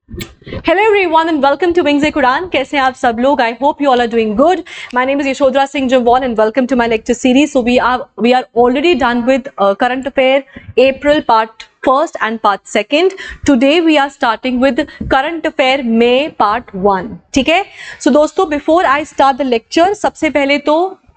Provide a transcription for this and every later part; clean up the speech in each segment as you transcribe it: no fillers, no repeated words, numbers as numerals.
Hello everyone and welcome to Wings Quran. कैसे हैं आप सब लोग? I hope you all are doing good. My name is Yashodhara Singh Javon and welcome to my lecture series. So we are already done with current affair April part first and part second. Today we are starting with current affair May part 1. ठीक है? So दोस्तों before I start the lecture, सबसे पहले तो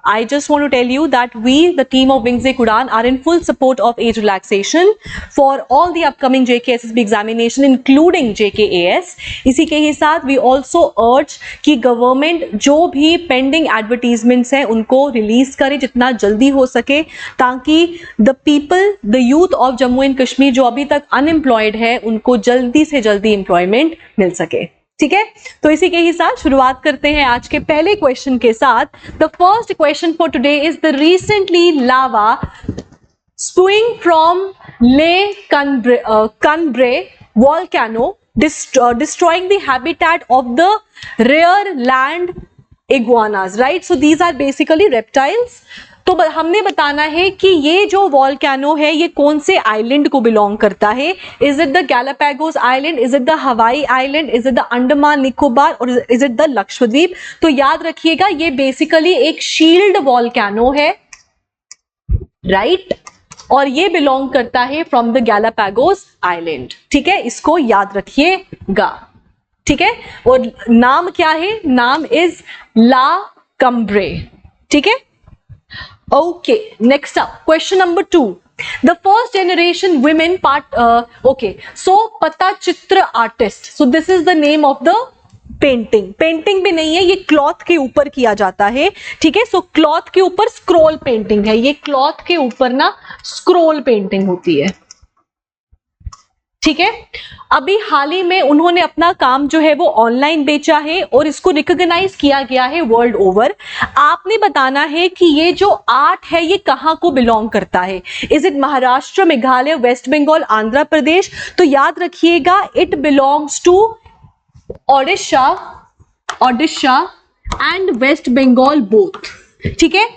I just want to tell you that we, the team of Wings Quran, are in full support of age relaxation for all the upcoming JKSSB examination, including JKAS. इसी के ही साथ we also urge कि government जो भी pending advertisements हैं उनको release करे जितना जल्दी हो सके, ताकि the people, the youth of Jammu and Kashmir जो अभी तक अनएम्प्लॉयड है उनको जल्दी से जल्दी एम्प्लॉयमेंट मिल सके. ठीक है, तो इसी के ही साथ शुरुआत करते हैं आज के पहले क्वेश्चन के साथ. The first question for today is the recently lava spewing from La Cumbre volcano destroying the habitat of the rare land iguanas, right? So these are basically reptiles. तो हमने बताना है कि ये जो वॉल्केनो है ये कौन से आइलैंड को बिलोंग करता है. Is it the Galapagos island, is it the Hawaii island, is it the Andaman Nicobar और इज इट द लक्षद्वीप? तो याद रखिएगा ये बेसिकली एक शील्ड वॉल्केनो है, राइट? और ये बिलोंग करता है फ्रॉम द गैलापागोस आइलैंड. ठीक है, इसको याद रखिएगा. ठीक है, और नाम क्या है? नाम इज ला कम्ब्रे. ठीक है, okay, next up question number 2. The first generation women okay, so Pattachitra artist, so this is the name of the painting भी नहीं है, ये क्लॉथ के ऊपर किया जाता है. ठीक है, सो क्लॉथ के ऊपर स्क्रोल पेंटिंग है. ये क्लॉथ के ऊपर ना स्क्रोल पेंटिंग होती है. ठीक है, अभी हाल ही में उन्होंने अपना काम जो है वो ऑनलाइन बेचा है और इसको रिकॉग्नाइज किया गया है वर्ल्ड ओवर. आपने बताना है कि ये जो आर्ट है ये कहाँ को बिलोंग करता है. Is it Maharashtra, Meghalaya, West Bengal, Andhra Pradesh? तो याद रखिएगा it belongs to Odisha and West Bengal both. ठीक है,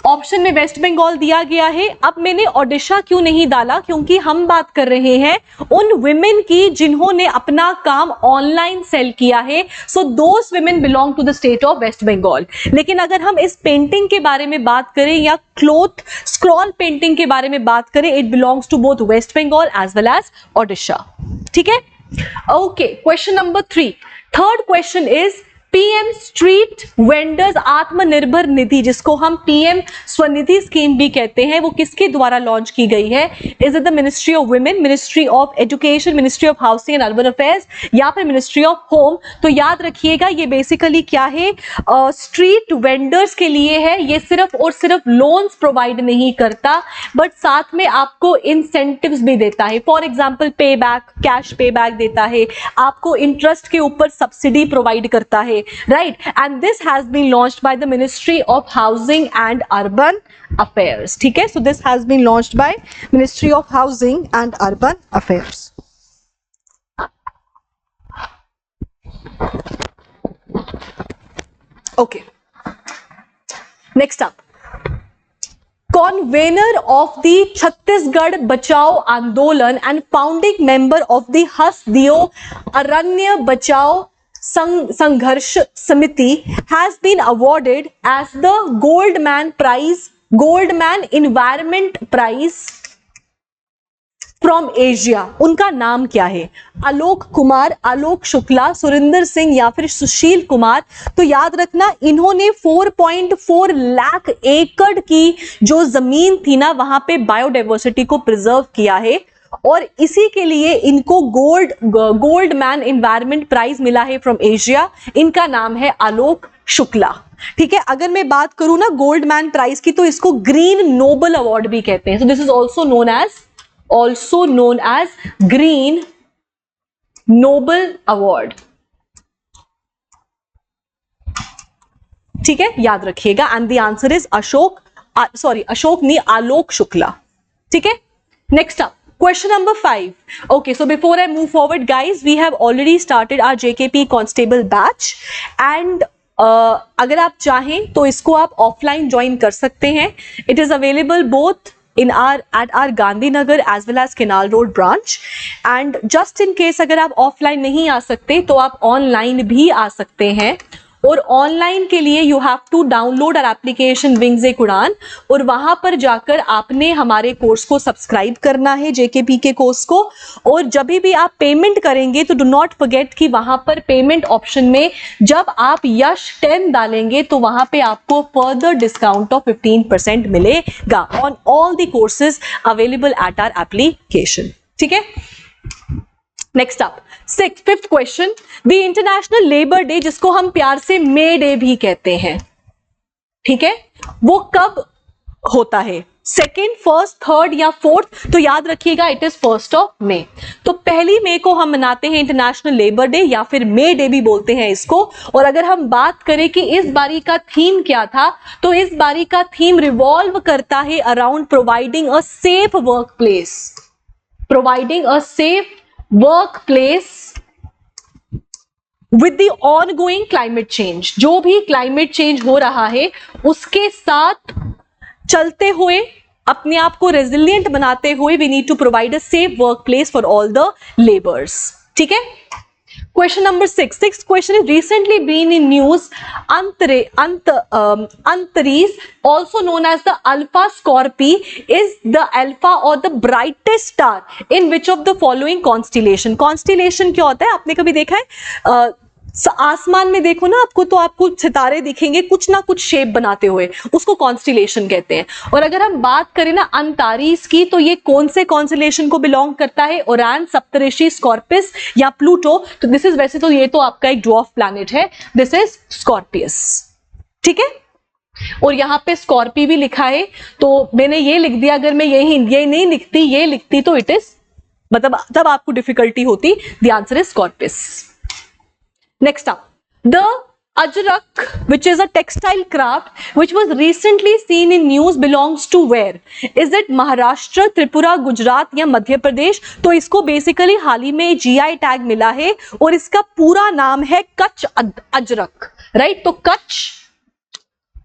ऑप्शन में वेस्ट बंगाल दिया गया है. अब मैंने ओडिशा क्यों नहीं डाला, क्योंकि हम बात कर रहे हैं उन विमेन की जिन्होंने अपना काम ऑनलाइन सेल किया है. So those women belong to the state of West Bengal. लेकिन अगर हम इस पेंटिंग के बारे में बात करें या क्लॉथ स्क्रॉल पेंटिंग के बारे में बात करें, it belongs to both West Bengal as well as Odisha. ठीक है, okay. Question number 3. Third question is PM street vendors Atmanirbhar Nidhi, जिसको हम पीएम स्वनिधि स्कीम भी कहते हैं, वो किसके द्वारा लॉन्च की गई है? Is it the ministry of women, ministry of education, ministry of housing and urban affairs या फिर मिनिस्ट्री ऑफ होम? तो याद रखिएगा ये बेसिकली क्या है, स्ट्रीट वेंडर्स के लिए है. ये सिर्फ और सिर्फ लोन्स प्रोवाइड नहीं करता बट साथ में आपको इंसेंटिव्स भी देता है. फॉर एग्जाम्पल पे बैक, कैश पे बैक देता है, आपको इंटरेस्ट के ऊपर सब्सिडी प्रोवाइड करता है, right? And this has been launched by the Ministry of Housing and Urban Affairs. ठीक है, so this has been launched by Ministry of Housing and Urban Affairs. Okay, next up, convener of the Chhattisgarh Bachao Andolan and founding member of the Hasdeo Aranya Bachao Sangharsh Samiti has been awarded as the Goldman Environment Prize from Asia. उनका नाम क्या है? आलोक कुमार, आलोक शुक्ला, सुरिंदर सिंह या फिर सुशील कुमार? तो याद रखना इन्होंने 4.4 लाख एकड़ की जो जमीन थी ना वहां पे बायोडाइवर्सिटी को प्रिजर्व किया है और इसी के लिए इनको गोल्ड मैन एनवायरमेंट प्राइज मिला है फ्रॉम एशिया. इनका नाम है आलोक शुक्ला. ठीक है, अगर मैं बात करूं ना गोल्ड मैन प्राइज की तो इसको ग्रीन नोबल अवार्ड भी कहते हैं. So this is also known as green Nobel award. ठीक है, याद रखिएगा. And the answer is Ashok नहीं, आलोक शुक्ला. ठीक है, next up question number 5. Okay, so before I move forward guys, we have already started our JKP constable batch and अगर आप चाहें तो इसको आप ऑफलाइन ज्वाइन कर सकते हैं. It is available both in our at our Gandhinagar as well as Canal Road branch. And just in case अगर आप ऑफलाइन नहीं आ सकते तो आप ऑनलाइन भी आ सकते हैं, और ऑनलाइन के लिए you have to download our application wings Ek Udaan, और वहां पर जाकर आपने हमारे कोर्स को सब्सक्राइब करना है, जेकेपी के कोर्स को। और जब भी आप पेमेंट करेंगे तो डू नॉट फॉरगेट कि वहां पर पेमेंट ऑप्शन में जब आप यश 10 डालेंगे तो वहां पे आपको फर्दर डिस्काउंट ऑफ 15% मिलेगा on all the courses available at our application. ठीक है, next up fifth question, the international labour day, जिसको हम प्यार से मे डे भी कहते हैं, ठीक है, वो कब होता है? सेकेंड, फर्स्ट, थर्ड या फोर्थ? तो याद रखिएगा इट इज 1 मई। तो पहली मई को हम मनाते हैं इंटरनेशनल लेबर डे, या फिर मे डे भी बोलते हैं इसको। और अगर हम बात करें कि इस बारी का थीम क्या था, तो इस बारी का थीम रिवॉल्व करता है around providing a safe work place, providing a safe workplace with the ongoing climate change. जो भी क्लाइमेट चेंज हो रहा है उसके साथ चलते हुए, अपने आप को रेजिलिएंट बनाते हुए, we need to provide a safe work place for all the labours. ठीक है, question number 6, sixth question is recently been in news Antares, also known as the Alpha Scorpii, is the alpha or the brightest star in which of the following constellation? Constellation क्या होता है? आपने कभी देखा है आसमान में देखो ना आपको, तो आपको सितारे दिखेंगे कुछ ना कुछ शेप बनाते हुए, उसको कॉन्स्टिलेशन कहते हैं। और अगर हम बात करें ना अंटारिस की, तो ये कौन से कॉन्स्टिलेशन को बिलोंग करता है? ओरान, सप्तऋषि, स्कॉर्पियस या प्लूटो? तो दिस इज, वैसे तो ये तो आपका एक ड्वार्फ प्लैनेट है, दिस इज स्कॉर्पियस। ठीक है, और यहां पे स्कॉर्पी भी लिखा है, तो मैंने ये लिख दिया। अगर मैं ये नहीं लिखती, ये लिखती तो इट इज, मतलब तब आपको डिफिकल्टी होती। The answer is Scorpius. Next up, the Ajrak, which is a textile craft which was recently seen in news, belongs to where? Is it Maharashtra, Tripura, Gujarat या मध्य प्रदेश? तो इसको बेसिकली हाल ही में GI tag मिला है और इसका पूरा नाम है कच्छ अजरक, राइट? तो कच्छ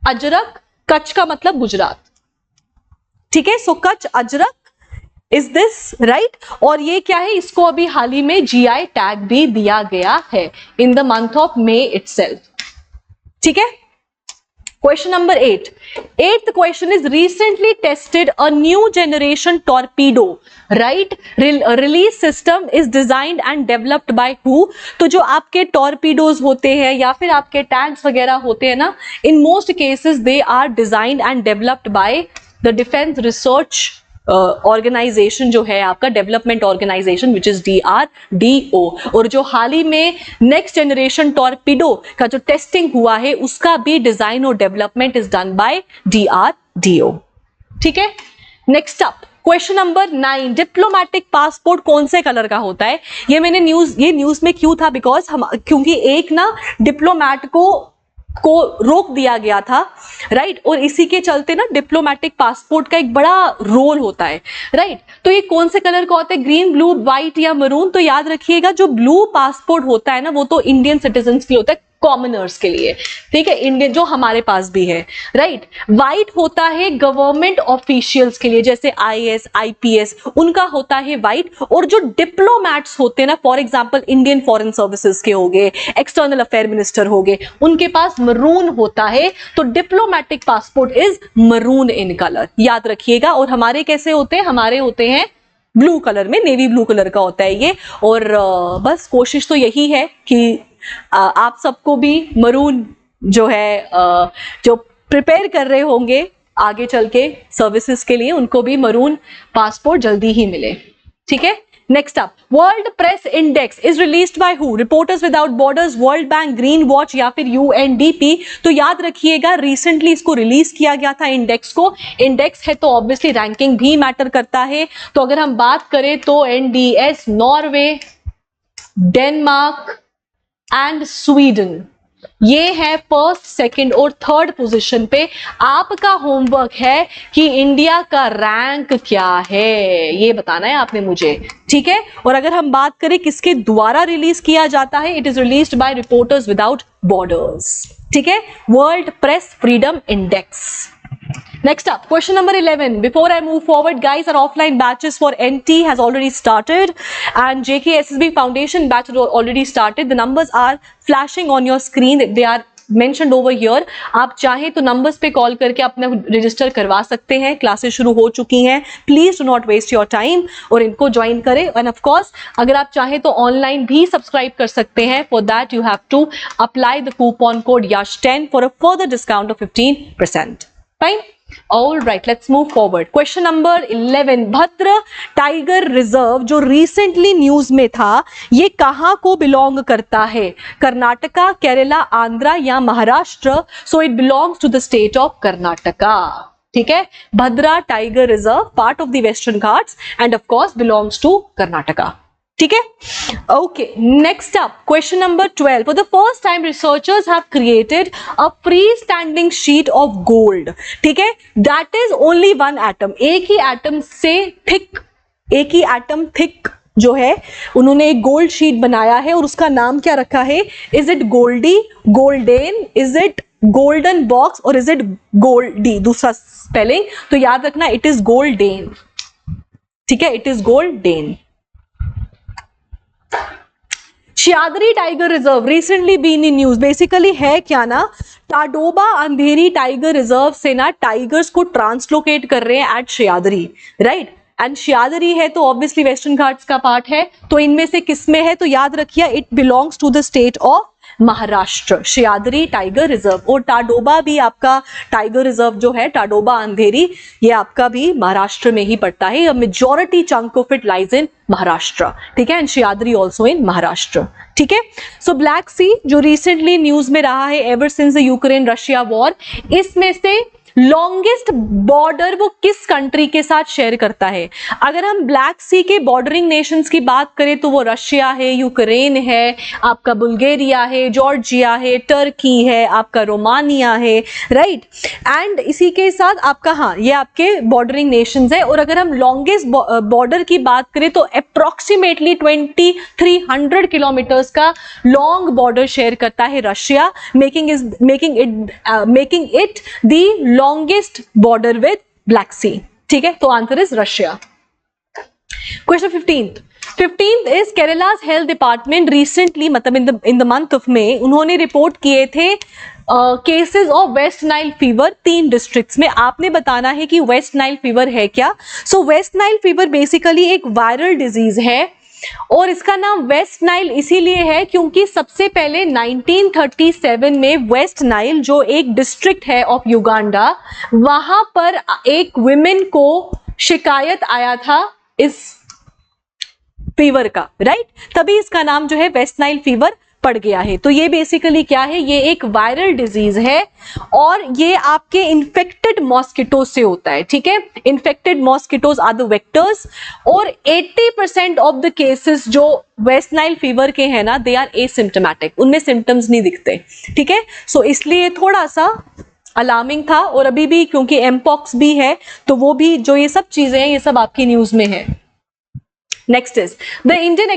अजरक, कच्छ का मतलब गुजरात, ठीक है? So Kutch Ajrak is this, right? और ये क्या है? इसको अभी हाल ही में GI टैग भी दिया गया है in the month of May itself. ठीक है, question number 8, eighth question is recently tested a new generation torpedo, right? Release system is designed and developed by who? तो जो आपके टॉर्पीडोज होते हैं या फिर आपके टैंक्स वगैरह होते हैं ना, in most cases they are designed and developed by the defence research organisation जो है आपका, development organisation which is DRDO। और जो हाल ही में नेक्स्ट जनरेशन टॉर्पीडो का जो टेस्टिंग हुआ है उसका भी डिजाइन और development is done by DRDO। ठीक है, next up question number 9, diplomatic passport कौन से कलर का होता है? ये मैंने न्यूज में क्यों था? बिकॉज क्योंकि एक ना डिप्लोमैट को रोक दिया गया था, राइट? और इसी के चलते ना डिप्लोमेटिक पासपोर्ट का एक बड़ा रोल होता है, राइट? तो ये कौन से कलर का होता है? ग्रीन, ब्लू, व्हाइट या मरून? तो याद रखिएगा जो ब्लू पासपोर्ट होता है ना, वो तो इंडियन सिटीजन्स के लिए होता है, कॉमनर्स के लिए, ठीक है? इंडियन जो हमारे पास भी है, राइट? व्हाइट होता है गवर्नमेंट ऑफिशियल्स के लिए, जैसे IAS, IPS, उनका होता है व्हाइट। और जो डिप्लोमैट्स होते हैं ना, for example Indian foreign services के हो गए, एक्सटर्नल अफेयर मिनिस्टर हो गए, उनके पास मरून होता है। तो diplomatic passport is maroon in colour, याद रखिएगा। और हमारे कैसे होते हैं? हमारे होते हैं ब्लू कलर में, नेवी ब्लू कलर का होता है ये। और बस कोशिश तो यही है कि आप सबको भी मरून जो है, जो प्रिपेयर कर रहे होंगे आगे चल के सर्विसेज के लिए, उनको भी मरून पासपोर्ट जल्दी ही मिले। ठीक है, next up, world press index is released by who? Reporters without borders, world bank, green watch या फिर UNDP? तो याद रखिएगा रिसेंटली इसको रिलीज किया गया था इंडेक्स को। इंडेक्स है तो ऑब्वियसली रैंकिंग भी मैटर करता है। तो अगर हम बात करें तो NDS Norway, Denmark and Sweden, ये है फर्स्ट, सेकंड और थर्ड पोजीशन पे। आपका होमवर्क है कि इंडिया का रैंक क्या है, ये बताना है आपने मुझे, ठीक है? और अगर हम बात करें किसके द्वारा रिलीज किया जाता है, it is released by reporters without borders, ठीक है? World press freedom index. Next up, question number 11. Before I move forward, guys, our offline batches for NT has already started and JKSSB Foundation batch has already started. The numbers are flashing on your screen. They are mentioned over here. आप चाहें तो numbers पे call करके अपना register करवा सकते हैं. Classes शुरू हो चुकी हैं. Please do not waste your time और इनको join करें. And of course, अगर आप चाहें तो online भी subscribe कर सकते हैं. For that, you have to apply the coupon code YASH10 for a further discount of 15%. Fine? All right, let's move forward. Question number 11. भद्र टाइगर रिजर्व जो रिसेंटली न्यूज में था, ये कहां को बिलोंग करता है? कर्नाटका, केरला, आंध्रा या Maharashtra? So it belongs to the state of Karnataka. ठीक है, Bhadra tiger reserve part of the Western Ghats and of course belongs to Karnataka. ठीक है, okay. Next up, question number 12. For the first time researchers have created a free standing sheet of gold. ठीक है, that is only one atom. एक ही atom से thick, एक ही atom thick जो है उन्होंने एक गोल्ड शीट बनाया है और उसका नाम क्या रखा है? Is it goldie, golden, is it golden box और इज इट गोल्डी? दूसरा स्पेलिंग तो याद रखना, इट इज गोल्डेन. ठीक है, it is golden. Sahyadri tiger reserve recently been in news. Basically है क्या ना, टाडोबा अंधेरी टाइगर रिजर्व से ना टाइगर्स को ट्रांसलोकेट कर रहे हैं एट शियादरी, राइट? एंड शियादरी है तो ऑब्वियसली वेस्टर्न घाट्स का पार्ट है, तो इनमें से किसमें है? तो याद रखिए, it belongs to the state of Maharashtra. Sahyadri tiger reserve. और टाडोबा भी आपका टाइगर रिजर्व जो है, टाडोबा अंधेरी, ये आपका भी महाराष्ट्र में ही पड़ता है. Majority chunk of it lies in Maharashtra. ठीक है, एंड शियादरी ऑल्सो इन महाराष्ट्र. ठीक है, सो ब्लैक सी जो रिसेंटली न्यूज में रहा है ever since the Ukraine Russia war, इसमें से लॉन्गेस्ट बॉर्डर वो किस कंट्री के साथ शेयर करता है? अगर हम ब्लैक सी के बॉर्डरिंग नेशंस की बात करें तो वो रशिया है, यूक्रेन है, आपका बुल्गारिया है, जॉर्जिया है, टर्की है, आपका रोमानिया है, राइट? एंड इसी के साथ आपका, हाँ, ये आपके बॉर्डरिंग नेशंस है. और अगर हम लॉन्गेस्ट बॉर्डर की बात करें तो अप्रोक्सीमेटली 2300 किलोमीटर्स का लॉन्ग बॉर्डर शेयर करता है Russia, making it the longest border with Black Sea. ठीक है, तो answer is Russia. Question 15th is Kerala's health department recently, मतलब in the month of May, उन्होंने रिपोर्ट किए थे cases of waste Nile fever 3 districts में. आपने बताना है कि वेस्ट नाइल फीवर है क्या. सो वेस्ट नाइल फीवर बेसिकली एक वायरल डिजीज है और इसका नाम वेस्ट नाइल इसीलिए है क्योंकि सबसे पहले 1937 में वेस्ट नाइल जो एक डिस्ट्रिक्ट है ऑफ युगांडा, वहां पर एक वुमेन को शिकायत आया था इस फीवर का, राइट? तभी इसका नाम जो है वेस्ट नाइल फीवर पड़ गया है. तो ये बेसिकली क्या है, ये एक वायरल डिजीज है और ये आपके इन्फेक्टेड मॉस्किटो से होता है. ठीक है, infected mosquitoes are the vectors और 80% ऑफ द केसेस जो वेस्ट नाइल फीवर के हैं ना, दे आर एसिम्प्टोमेटिक, उनमें सिम्टम्स नहीं दिखते. ठीक है, सो इसलिए थोड़ा सा अलार्मिंग था. और अभी भी क्योंकि एमपॉक्स भी है तो वो भी, जो ये सब चीजें हैं, ये सब आपकी न्यूज में है. Next is the Indian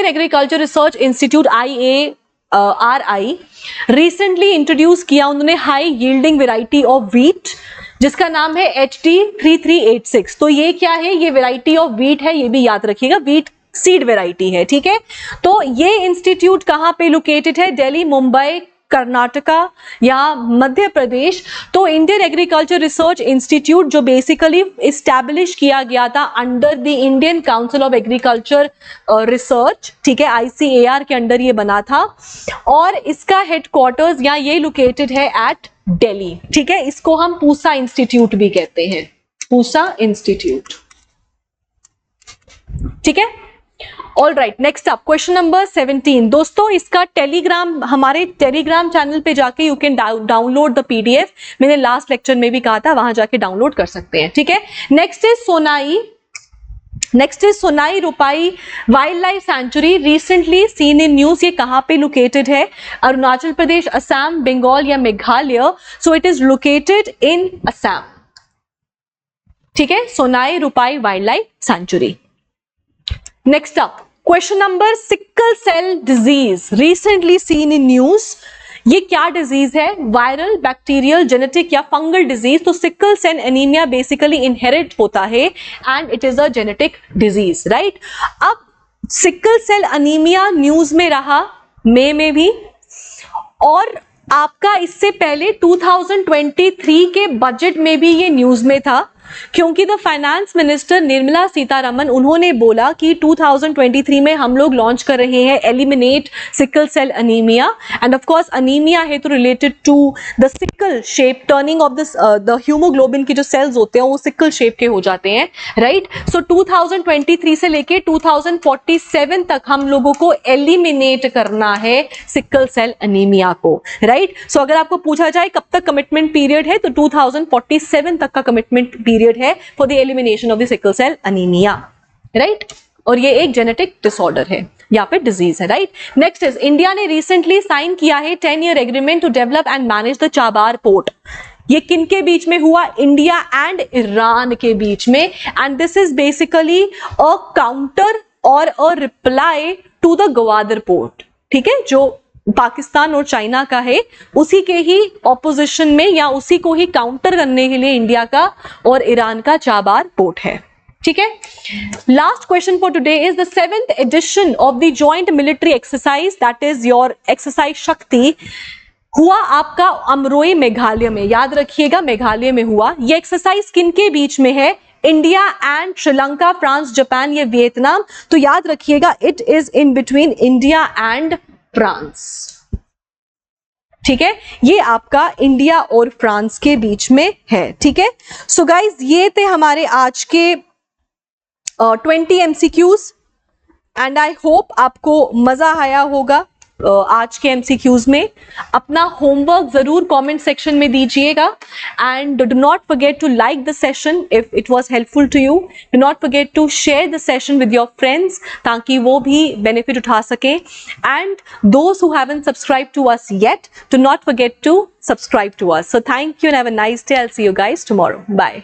Agriculture Research Institute IARI recently introduce किया उन्होंने high yielding variety of wheat जिसका नाम है HT 3386. तो ये क्या है? ये वेराइटी ऑफ व्हीट है, ये भी याद रखिएगा, व्हीट सीड वेराइटी है. ठीक है, तो ये इंस्टीट्यूट कहां पे लोकेटेड है? दिल्ली, मुंबई, कर्नाटका या मध्य प्रदेश. तो इंडियन एग्रीकल्चर रिसर्च इंस्टीट्यूट जो बेसिकली इस्टेब्लिश किया गया था under the Indian council of agriculture research, ठीक है, ICAR के अंडर ये बना था और इसका हेडक्वार्टर्स या ये लोकेटेड है एट दिल्ली. ठीक है, इसको हम पूसा इंस्टीट्यूट भी कहते हैं, पूसा इंस्टीट्यूट. ठीक है, all right. Next up question number 17. दोस्तों इसका टेलीग्राम, हमारे टेलीग्राम चैनल पे जाके you can download the PDF. मैंने लास्ट लेक्चर में भी कहा था, वहां जाके डाउनलोड कर सकते हैं. ठीक है, नेक्स्ट इज सोनाई रुपाई wild life sanctuary recently seen in news. ये कहां पे लोकेटेड है? अरुणाचल प्रदेश, असम, बंगाल या Meghalaya? So it is located in Assam. ठीक है, सोनाई रुपाई wild life sanctuary. Next up, question number sickle cell disease recently seen in news. ये क्या डिजीज है? वायरल, बैक्टीरियल, जेनेटिक या फंगल डिजीज। तो sickle cell anaemia basically inherit होता है and it is a genetic disease, right. अब sickle cell anaemia news में रहा मई में भी, और आपका इससे पहले 2023 के बजट में भी ये न्यूज में था, क्योंकि the finance minister Nirmala Sitharaman उन्होंने बोला कि 2023 में हम लोग लॉन्च कर रहे हैं eliminate sickle cell anaemia, and of course anaemia है तो related to the sickle shape, turning of the haemoglobin की जो सेल्स होते हैं वो सिकल शेप के हो जाते हैं, राइट। सो 2023 से लेके 2047 तक हम लोगों को एलिमिनेट करना है सिकल सेल अनीमिया को, राइट। सो अगर आपको पूछा जाए कब तक कमिटमेंट पीरियड है, तो 2047 तक का कमिटमेंट पीरियड है for the elimination of the sickle cell anaemia, right. और ये एक जेनेटिक डिसऑर्डर है या फिर डिजीज है, राइट। नेक्स्ट इज इंडिया ने रिसेंटली साइन किया है 10-year agreement to develop and manage the Chabahar port. ये किन के बीच में हुआ? इंडिया एंड ईरान के बीच में, and this is basically a counter or a reply to the Gwadar port, ठीक है, जो पाकिस्तान और चाइना का है, उसी के ही ऑपोजिशन में या उसी को ही काउंटर करने के लिए इंडिया का और ईरान का चाबार पोर्ट है, ठीक है। Last question for today is the 7th edition of the joint military exercise, that is your exercise Shakti, हुआ आपका अमरोई मेघालय में। याद रखिएगा मेघालय में हुआ। ये एक्सरसाइज किन के बीच में है? India and Sri Lanka, France, Japan, ये वियतनाम। तो याद रखिएगा it is in between India and France, ठीक है। ये आपका इंडिया और फ्रांस के बीच में है, ठीक है। सो गाइज ये थे हमारे आज के 20 MCQs एंड आई होप आपको मजा आया होगा आज के MCQs में। अपना होमवर्क जरूर कमेंट सेक्शन में दीजिएगा and do not forget to like the session if it was helpful to you. Do not forget to share the session with your friends ताकि वो भी बेनिफिट उठा सकें, and those who haven't subscribe to us yet, do not forget to subscribe to us. So thank you and have a nice day. I will see you guys tomorrow. Bye.